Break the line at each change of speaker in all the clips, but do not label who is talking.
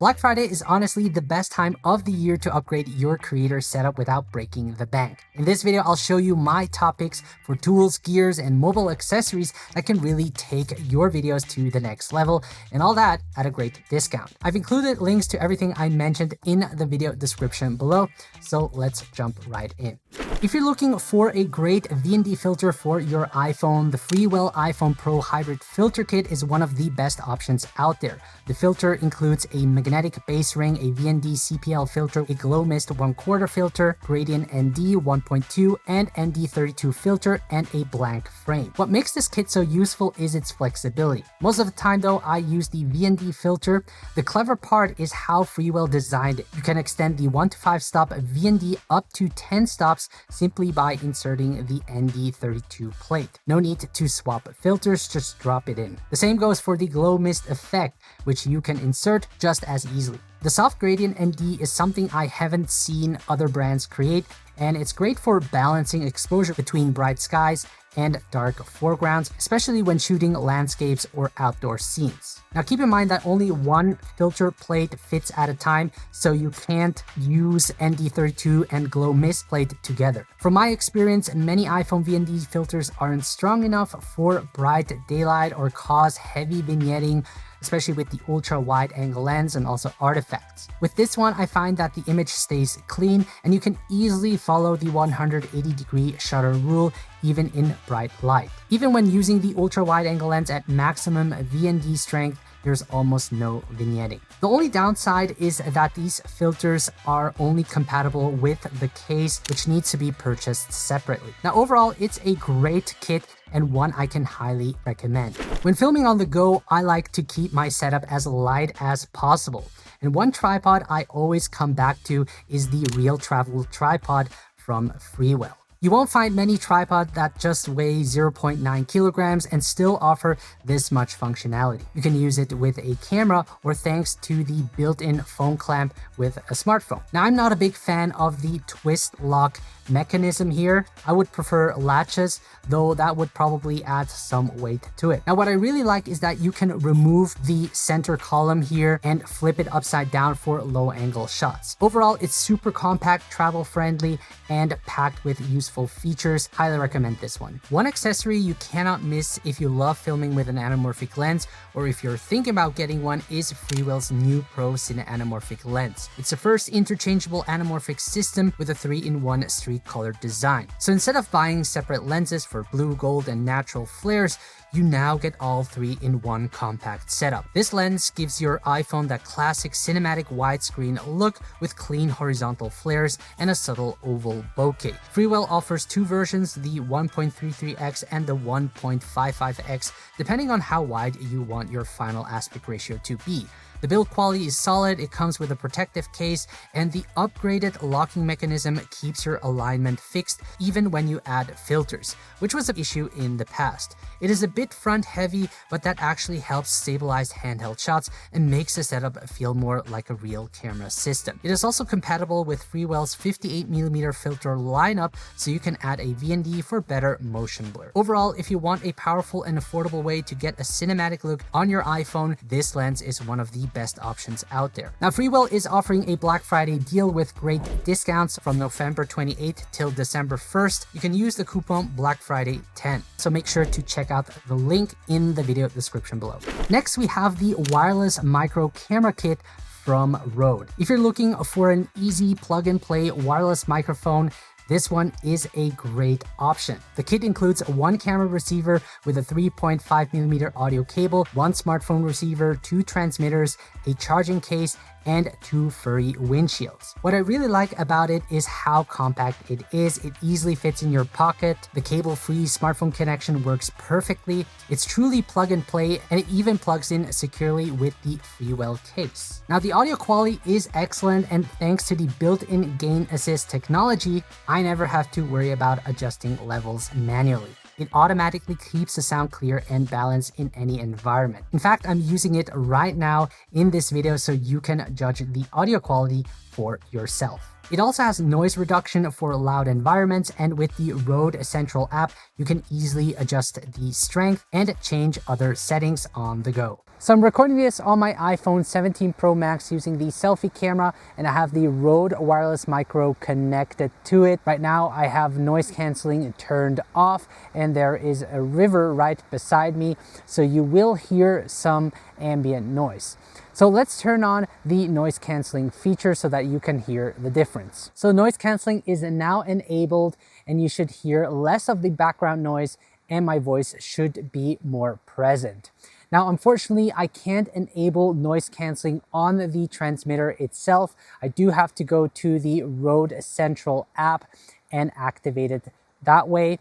Black Friday is honestly the best time of the year to upgrade your creator setup without breaking the bank. In this video, I'll show you my top picks for tools, gears, and mobile accessories that can really take your videos to the next level, and all that at a great discount. I've included links to everything I mentioned in the video description below, so let's jump right in. If you're looking for a great V&D filter for your iPhone, the Freewell iPhone Pro Hybrid Filter Kit is one of the best options out there. The filter includes a magnetic base ring, a V&D CPL filter, a glow mist 1/4 filter, gradient ND 1.2 and ND32 filter, and a blank frame. What makes this kit so useful is its flexibility. Most of the time though, I use the V&D filter. The clever part is how Freewell designed it. You can extend the 1 to 5 stop V&D up to 10 stops simply by inserting the ND32 plate. No need to swap filters, just drop it in. The same goes for the glow mist effect, which you can insert just as easily. The soft gradient ND is something I haven't seen other brands create, and it's great for balancing exposure between bright skies and dark foregrounds, especially when shooting landscapes or outdoor scenes. Now keep in mind that only one filter plate fits at a time, so you can't use ND32 and glow mist plate together. From my experience, many iPhone V&D filters aren't strong enough for bright daylight or cause heavy vignetting, especially with the ultra wide angle lens and also artifacts. With this one, I find that the image stays clean and you can easily follow the 180-degree shutter rule even in bright light. Even when using the ultra wide angle lens at maximum V&D strength, there's almost no vignetting. The only downside is that these filters are only compatible with the case, which needs to be purchased separately. Now overall, it's a great kit and one I can highly recommend. When filming on the go, I like to keep my setup as light as possible. And one tripod I always come back to is the Real Travel tripod from Freewell. You won't find many tripods that just weigh 0.9 kilograms and still offer this much functionality. You can use it with a camera or thanks to the built-in phone clamp with a smartphone. Now, I'm not a big fan of the twist lock mechanism here. I would prefer latches, though that would probably add some weight to it. Now, what I really like is that you can remove the center column here and flip it upside down for low angle shots. Overall, it's super compact, travel friendly, and packed with useful features. Highly recommend this one. One accessory you cannot miss if you love filming with an anamorphic lens, or if you're thinking about getting one, is Freewell's new Pro Cine anamorphic lens. It's the first interchangeable anamorphic system with a 3-in-1 street color design. So instead of buying separate lenses for blue, gold, and natural flares, you now get all 3 in one compact setup. This lens gives your iPhone that classic cinematic widescreen look with clean horizontal flares and a subtle oval bokeh. Freewell offers 2 versions, the 1.33x and the 1.55x, depending on how wide you want your final aspect ratio to be. The build quality is solid, it comes with a protective case, and the upgraded locking mechanism keeps your alignment fixed even when you add filters, which was an issue in the past. It is a bit front heavy, but that actually helps stabilize handheld shots and makes the setup feel more like a real camera system. It is also compatible with Freewell's 58mm filter lineup, so you can add a V&D for better motion blur. Overall, if you want a powerful and affordable way to get a cinematic look on your iPhone, this lens is one of the best options out there. Now, Freewell is offering a Black Friday deal with great discounts from November 28th till December 1st. You can use the coupon Black Friday 10. So make sure to check out the link in the video description below. Next, we have the wireless micro camera kit from Rode. If you're looking for an easy plug-and-play wireless microphone, this one is a great option. The kit includes one camera receiver with a 3.5mm audio cable, one smartphone receiver, 2 transmitters, a charging case, and 2 furry windshields. What I really like about it is how compact it is. It easily fits in your pocket. The cable-free smartphone connection works perfectly. It's truly plug and play, and it even plugs in securely with the Freewell case. Now, the audio quality is excellent, and thanks to the built-in gain assist technology, I never have to worry about adjusting levels manually. It automatically keeps the sound clear and balanced in any environment. In fact, I'm using it right now in this video so you can judge the audio quality for yourself. It also has noise reduction for loud environments, and with the Rode Central app, you can easily adjust the strength and change other settings on the go. So I'm recording this on my iPhone 17 Pro Max using the selfie camera, and I have the Rode wireless micro connected to it. Right now I have noise canceling turned off and there is a river right beside me, so you will hear some ambient noise. So let's turn on the noise canceling feature so that you can hear the difference. So noise canceling is now enabled and you should hear less of the background noise and my voice should be more present. Now, unfortunately, I can't enable noise canceling on the transmitter itself. I do have to go to the Rode Central app and activate it that way.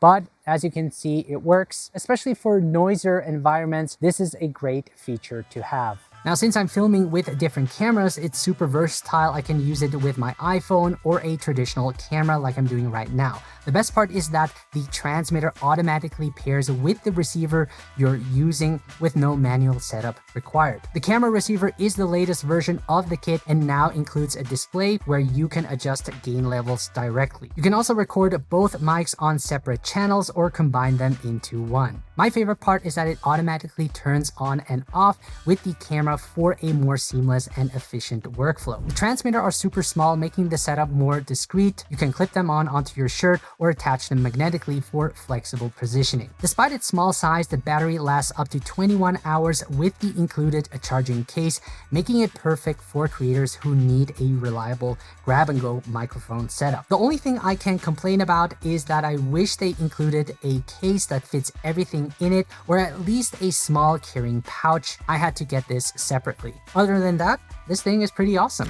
But as you can see, it works, especially for noisier environments. This is a great feature to have. Now, since I'm filming with different cameras, it's super versatile. I can use it with my iPhone or a traditional camera like I'm doing right now. The best part is that the transmitter automatically pairs with the receiver you're using with no manual setup required. The camera receiver is the latest version of the kit and now includes a display where you can adjust gain levels directly. You can also record both mics on separate channels or combine them into one. My favorite part is that it automatically turns on and off with the camera for a more seamless and efficient workflow. The transmitter are super small, making the setup more discreet. You can clip them onto your shirt or attach them magnetically for flexible positioning. Despite its small size, the battery lasts up to 21 hours with the included charging case, making it perfect for creators who need a reliable grab-and-go microphone setup. The only thing I can complain about is that I wish they included a case that fits everything in it, or at least a small carrying pouch. I had to get this separately. Other than that, this thing is pretty awesome.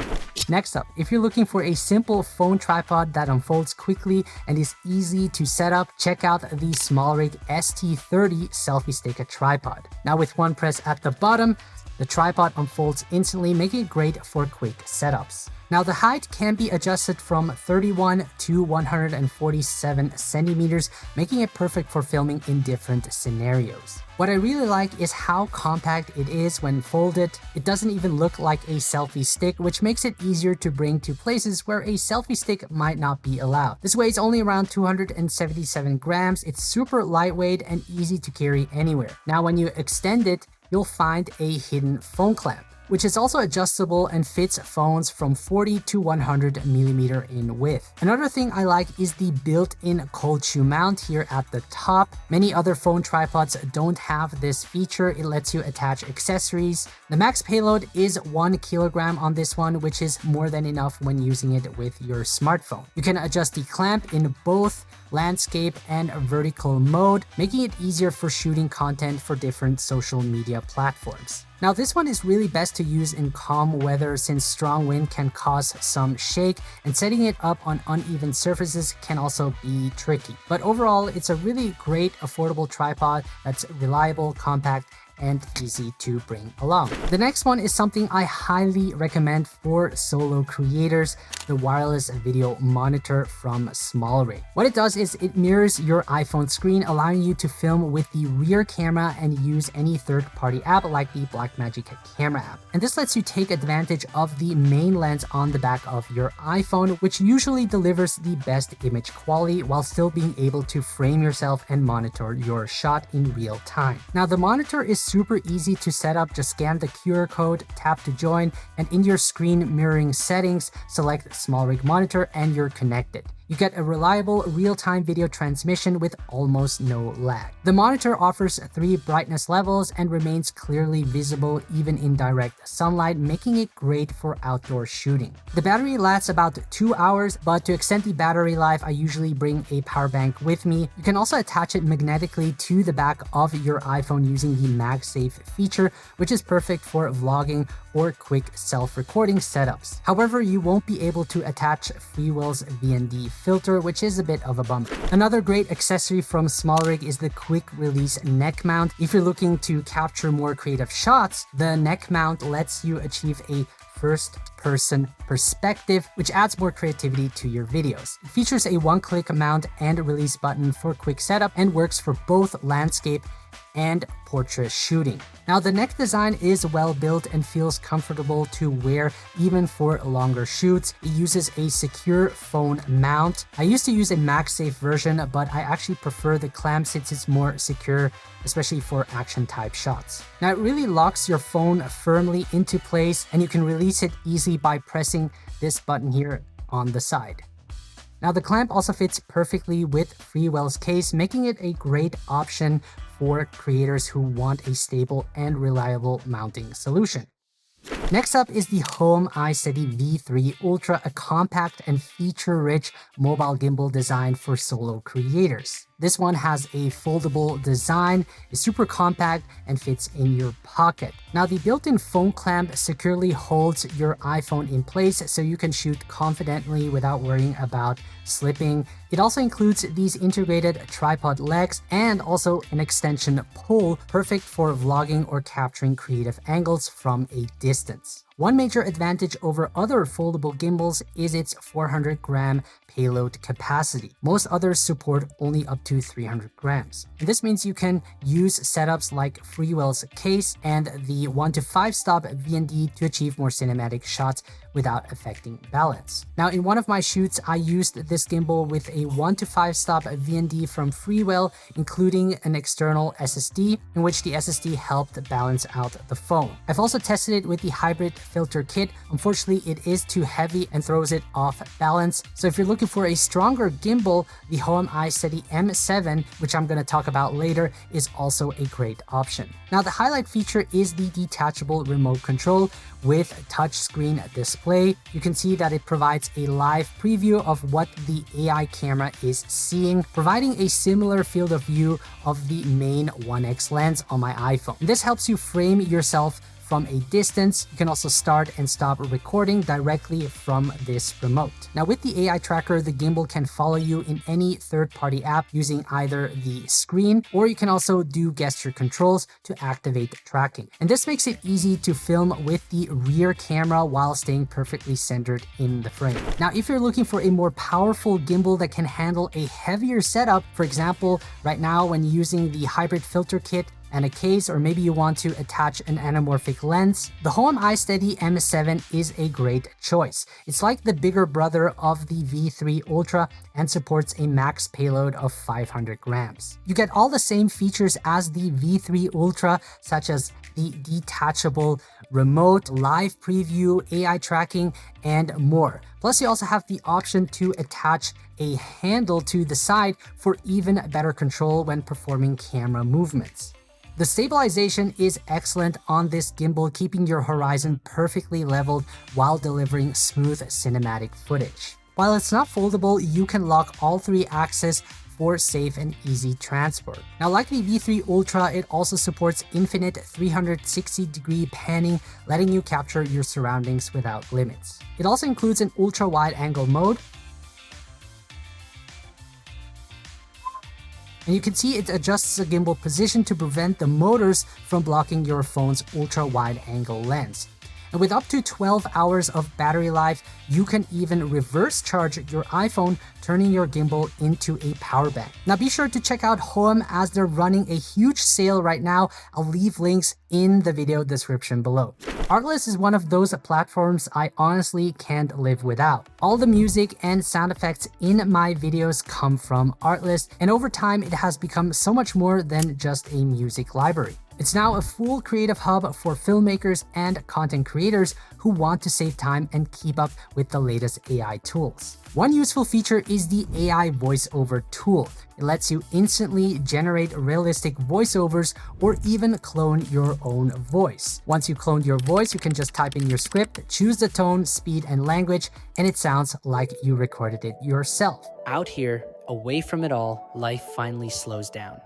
Next up, if you're looking for a simple phone tripod that unfolds quickly and is easy to set up, check out the SmallRig ST30 selfie stick tripod. Now with one press at the bottom, the tripod unfolds instantly, making it great for quick setups. Now the height can be adjusted from 31 to 147 centimeters, making it perfect for filming in different scenarios. What I really like is how compact it is when folded. It doesn't even look like a selfie stick, which makes it easier to bring to places where a selfie stick might not be allowed. This weighs only around 277 grams. It's super lightweight and easy to carry anywhere. Now when you extend it, you'll find a hidden phone clamp, which is also adjustable and fits phones from 40 to 100 millimeter in width. Another thing I like is the built-in cold shoe mount here at the top. Many other phone tripods don't have this feature. It lets you attach accessories. The max payload is 1 kilogram on this one, which is more than enough when using it with your smartphone. You can adjust the clamp in both landscape and vertical mode, making it easier for shooting content for different social media platforms. Now this one is really best to use in calm weather since strong wind can cause some shake, and setting it up on uneven surfaces can also be tricky. But overall, it's a really great affordable tripod that's reliable, compact, and easy to bring along. The next one is something I highly recommend for solo creators, the wireless video monitor from SmallRig. What it does is it mirrors your iPhone screen, allowing you to film with the rear camera and use any third-party app like the Blackmagic camera app. And this lets you take advantage of the main lens on the back of your iPhone, which usually delivers the best image quality while still being able to frame yourself and monitor your shot in real time. Now the monitor is super easy to set up. Just scan the QR code, tap to join, and in your screen mirroring settings, select SmallRig monitor and you're connected. You get a reliable real-time video transmission with almost no lag. The monitor offers 3 brightness levels and remains clearly visible even in direct sunlight, making it great for outdoor shooting. The battery lasts about 2 hours, but to extend the battery life, I usually bring a power bank with me. You can also attach it magnetically to the back of your iPhone using the MagSafe feature, which is perfect for vlogging or quick self-recording setups. However, you won't be able to attach Freewell's VND filter, which is a bit of a bummer. Another great accessory from SmallRig is the quick release neck mount. If you're looking to capture more creative shots, the neck mount lets you achieve a first-person perspective, which adds more creativity to your videos. It features a one-click mount and release button for quick setup and works for both landscape and portrait shooting. Now the neck design is well built and feels comfortable to wear even for longer shoots. It uses a secure phone mount. I used to use a MagSafe version, but I actually prefer the clamp since it's more secure, especially for action type shots. Now it really locks your phone firmly into place, and you can release it easily by pressing this button here on the side. Now the clamp also fits perfectly with Freewell's case, making it a great option for creators who want a stable and reliable mounting solution. Next up is the Hohem iSteady V3 Ultra, a compact and feature-rich mobile gimbal designed for solo creators. This one has a foldable design, is super compact, and fits in your pocket. Now the built-in phone clamp securely holds your iPhone in place so you can shoot confidently without worrying about slipping. It also includes these integrated tripod legs and also an extension pole, perfect for vlogging or capturing creative angles from a distance. One major advantage over other foldable gimbals is its 400-gram payload capacity. Most others support only up to 300 grams. And this means you can use setups like Freewell's case and the 1 to 5 stop VND to achieve more cinematic shots without affecting balance. Now in one of my shoots, I used this gimbal with a 1 to 5 stop VND from Freewell, including an external SSD, in which the SSD helped balance out the phone. I've also tested it with the hybrid filter kit. Unfortunately, it is too heavy and throws it off balance. So if you're looking for a stronger gimbal, the Hohem iSteady M7, which I'm going to talk about later, is also a great option. Now the highlight feature is the detachable remote control with touchscreen display. You can see that it provides a live preview of what the AI camera is seeing, providing a similar field of view of the main 1x lens on my iPhone. This helps you frame yourself from a distance. You can also start and stop recording directly from this remote. Now with the AI tracker, the gimbal can follow you in any third-party app using either the screen, or you can also do gesture controls to activate tracking. And this makes it easy to film with the rear camera while staying perfectly centered in the frame. Now if you're looking for a more powerful gimbal that can handle a heavier setup, for example, right now when using the hybrid filter kit and a case, or maybe you want to attach an anamorphic lens, the Hohem iSteady M7 is a great choice. It's like the bigger brother of the V3 Ultra and supports a max payload of 500 grams. You get all the same features as the V3 Ultra, such as the detachable remote, live preview, AI tracking, and more. Plus, you also have the option to attach a handle to the side for even better control when performing camera movements. The stabilization is excellent on this gimbal, keeping your horizon perfectly leveled while delivering smooth cinematic footage. While it's not foldable, you can lock all three axes for safe and easy transport. Now, like the V3 Ultra, it also supports infinite 360-degree panning, letting you capture your surroundings without limits. It also includes an ultra-wide angle mode, and you can see it adjusts the gimbal position to prevent the motors from blocking your phone's ultra-wide angle lens. And with up to 12 hours of battery life, you can even reverse charge your iPhone, turning your gimbal into a power bank. Now be sure to check out Hohem as they're running a huge sale right now. I'll leave links in the video description below. Artlist is one of those platforms I honestly can't live without. All the music and sound effects in my videos come from Artlist, and over time it has become so much more than just a music library. It's now a full creative hub for filmmakers and content creators who want to save time and keep up with the latest AI tools. One useful feature is the AI voiceover tool. It lets you instantly generate realistic voiceovers or even clone your own voice. Once you clone your voice, you can just type in your script, choose the tone, speed, and language, and it sounds like you recorded it yourself. Out here, away from it all, life finally slows down.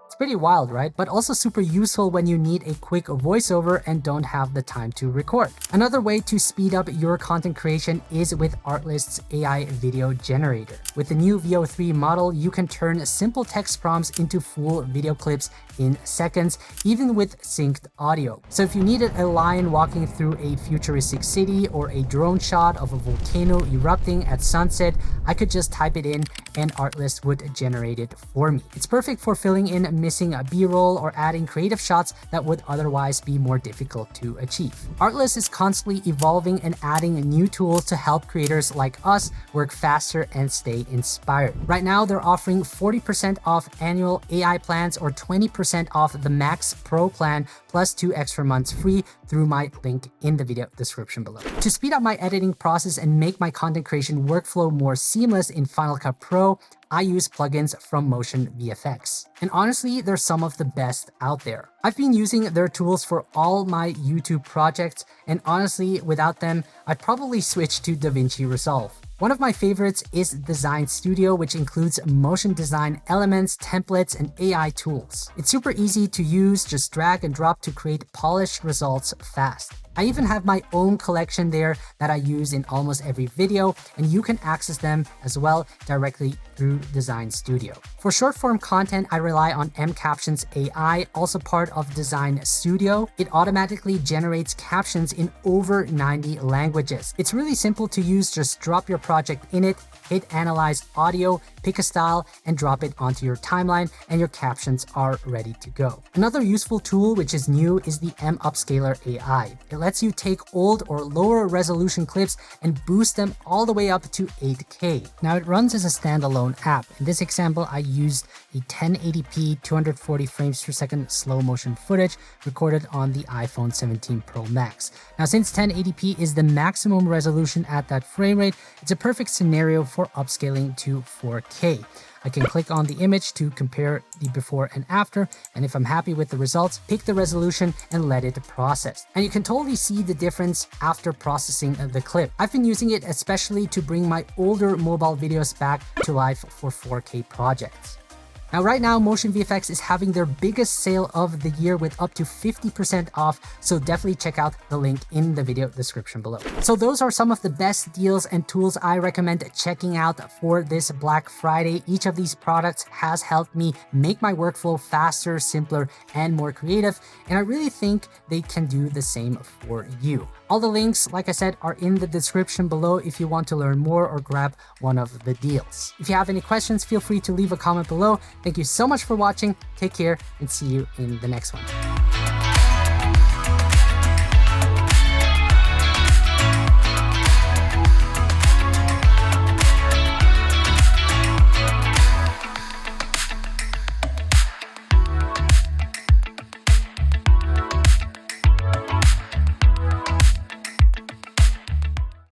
It's pretty wild, right? But also super useful when you need a quick voiceover and don't have the time to record. Another way to speed up your content creation is with Artlist's AI video generator. With the new VO3 model, you can turn simple text prompts into full video clips in seconds, even with synced audio. So if you needed a lion walking through a futuristic city or a drone shot of a volcano erupting at sunset, I could just type it in and Artlist would generate it for me. It's perfect for filling in missing a B-roll or adding creative shots that would otherwise be more difficult to achieve. Artlist is constantly evolving and adding new tools to help creators like us work faster and stay inspired. Right now, they're offering 40% off annual AI plans or 20% off the Max Pro plan plus 2 extra months free through my link in the video description below. To speed up my editing process and make my content creation workflow more seamless in Final Cut Pro, I use plugins from MotionVFX. And honestly, they're some of the best out there. I've been using their tools for all my YouTube projects, and honestly, without them, I'd probably switch to DaVinci Resolve. One of my favorites is Design Studio, which includes motion design elements, templates, and AI tools. It's super easy to use, just drag and drop to create polished results fast. I even have my own collection there that I use in almost every video, and you can access them as well directly through Design Studio. For short form content, I rely on mCaptions AI, also part of Design Studio. It automatically generates captions in over 90 languages. It's really simple to use, just drop your project in it, hit Analyze Audio, pick a style, and drop it onto your timeline, and your captions are ready to go. Another useful tool, which is new, is the Upscaler AI. It lets you take old or lower resolution clips and boost them all the way up to 8K. Now it runs as a standalone app. In this example, I used a 1080p 240 frames per second slow motion footage recorded on the iPhone 17 Pro Max. Now, since 1080p is the maximum resolution at that frame rate, it's a perfect scenario for upscaling to 4K. I can click on the image to compare the before and after, and if I'm happy with the results, pick the resolution and let it process. And you can totally see the difference after processing the clip. I've been using it especially to bring my older mobile videos back to life for 4K projects. Now, right now, MotionVFX is having their biggest sale of the year with up to 50% off, so definitely check out the link in the video description below. So those are some of the best deals and tools I recommend checking out for this Black Friday. Each of these products has helped me make my workflow faster, simpler, and more creative, and I really think they can do the same for you. All the links, like I said, are in the description below if you want to learn more or grab one of the deals. If you have any questions, feel free to leave a comment below. Thank you so much for watching. Take care and see you in the next one.